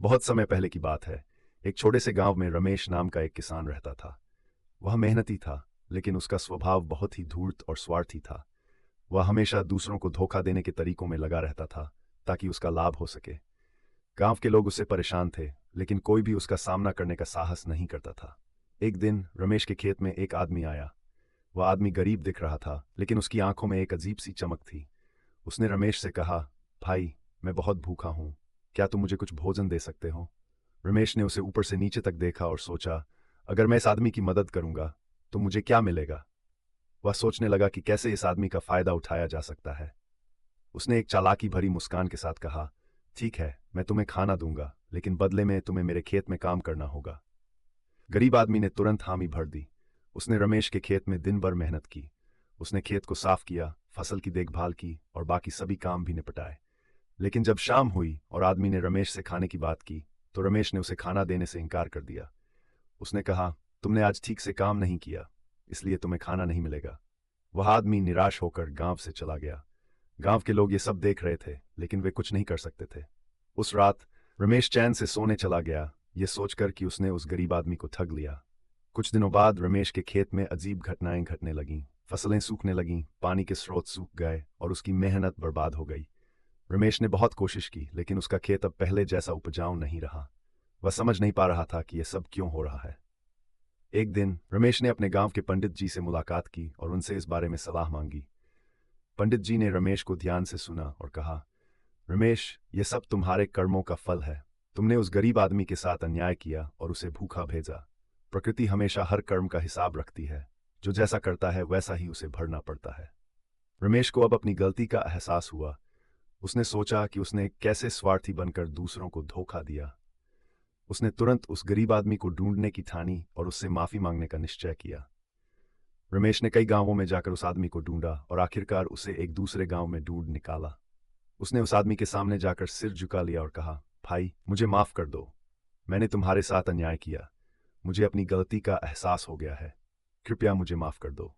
बहुत समय पहले की बात है। एक छोटे से गांव में रमेश नाम का एक किसान रहता था। वह मेहनती था, लेकिन उसका स्वभाव बहुत ही धूर्त और स्वार्थी था। वह हमेशा दूसरों को धोखा देने के तरीकों में लगा रहता था ताकि उसका लाभ हो सके। गांव के लोग उससे परेशान थे, लेकिन कोई भी उसका सामना करने का साहस नहीं करता था। एक दिन रमेश के खेत में एक आदमी आया। वह आदमी गरीब दिख रहा था, लेकिन उसकी आंखों में एक अजीब सी चमक थी। उसने रमेश से कहा, भाई, मैं बहुत भूखा हूं, क्या तुम मुझे कुछ भोजन दे सकते हो? रमेश ने उसे ऊपर से नीचे तक देखा और सोचा, अगर मैं इस आदमी की मदद करूंगा तो मुझे क्या मिलेगा? वह सोचने लगा कि कैसे इस आदमी का फायदा उठाया जा सकता है। उसने एक चालाकी भरी मुस्कान के साथ कहा, ठीक है, मैं तुम्हें खाना दूंगा, लेकिन बदले में तुम्हें मेरे खेत में काम करना होगा। गरीब आदमी ने तुरंत हामी भर दी। उसने रमेश के खेत में दिन भर मेहनत की। उसने खेत को साफ किया, फसल की देखभाल की और बाकी सभी काम भी निपटाए। लेकिन जब शाम हुई और आदमी ने रमेश से खाने की बात की, तो रमेश ने उसे खाना देने से इनकार कर दिया। उसने कहा, तुमने आज ठीक से काम नहीं किया, इसलिए तुम्हें खाना नहीं मिलेगा। वह आदमी निराश होकर गांव से चला गया। गांव के लोग ये सब देख रहे थे, लेकिन वे कुछ नहीं कर सकते थे। उस रात रमेश चैन से सोने चला गया, ये सोचकर कि उसने उस गरीब आदमी को ठग लिया। कुछ दिनों बाद रमेश के खेत में अजीब घटनाएं घटने लगीं। फसलें सूखने लगीं, पानी के स्रोत सूख गए और उसकी मेहनत बर्बाद हो गई। रमेश ने बहुत कोशिश की, लेकिन उसका खेत अब पहले जैसा उपजाऊ नहीं रहा। वह समझ नहीं पा रहा था कि यह सब क्यों हो रहा है। एक दिन रमेश ने अपने गांव के पंडित जी से मुलाकात की और उनसे इस बारे में सलाह मांगी। पंडित जी ने रमेश को ध्यान से सुना और कहा, रमेश, ये सब तुम्हारे कर्मों का फल है। तुमने उस गरीब आदमी के साथ अन्याय किया और उसे भूखा भेजा। प्रकृति हमेशा हर कर्म का हिसाब रखती है। जो जैसा करता है वैसा ही उसे भरना पड़ता है। रमेश को अब अपनी गलती का एहसास हुआ। उसने सोचा कि उसने कैसे स्वार्थी बनकर दूसरों को धोखा दिया। उसने तुरंत उस गरीब आदमी को ढूंढने की ठानी और उससे माफी मांगने का निश्चय किया। रमेश ने कई गांवों में जाकर उस आदमी को ढूंढा और आखिरकार उसे एक दूसरे गांव में ढूंढ निकाला। उसने उस आदमी के सामने जाकर सिर झुका लिया और कहा, भाई, मुझे माफ कर दो। मैंने तुम्हारे साथ अन्याय किया। मुझे अपनी गलती का एहसास हो गया है। कृपया मुझे माफ कर दो।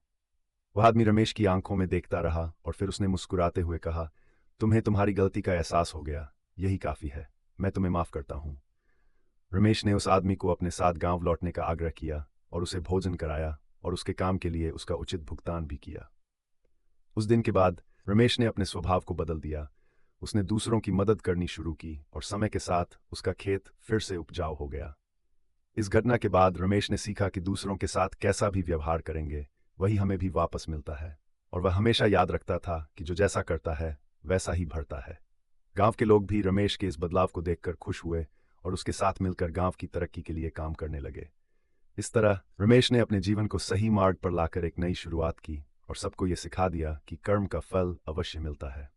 वह आदमी रमेश की आंखों में देखता रहा और फिर उसने मुस्कुराते हुए कहा, तुम्हें तुम्हारी गलती का एहसास हो गया, यही काफी है। मैं तुम्हें माफ करता हूं। रमेश ने उस आदमी को अपने साथ गांव लौटने का आग्रह किया और उसे भोजन कराया और उसके काम के लिए उसका उचित भुगतान भी किया। उस दिन के बाद रमेश ने अपने स्वभाव को बदल दिया। उसने दूसरों की मदद करनी शुरू की और समय के साथ उसका खेत फिर से उपजाऊ हो गया। इस घटना के बाद रमेश ने सीखा कि दूसरों के साथ कैसा भी व्यवहार करेंगे, वही हमें भी वापस मिलता है। और वह हमेशा याद रखता था कि जो जैसा करता है वैसा ही भरता है। गांव के लोग भी रमेश के इस बदलाव को देखकर खुश हुए और उसके साथ मिलकर गांव की तरक्की के लिए काम करने लगे। इस तरह रमेश ने अपने जीवन को सही मार्ग पर लाकर एक नई शुरुआत की और सबको ये सिखा दिया कि कर्म का फल अवश्य मिलता है।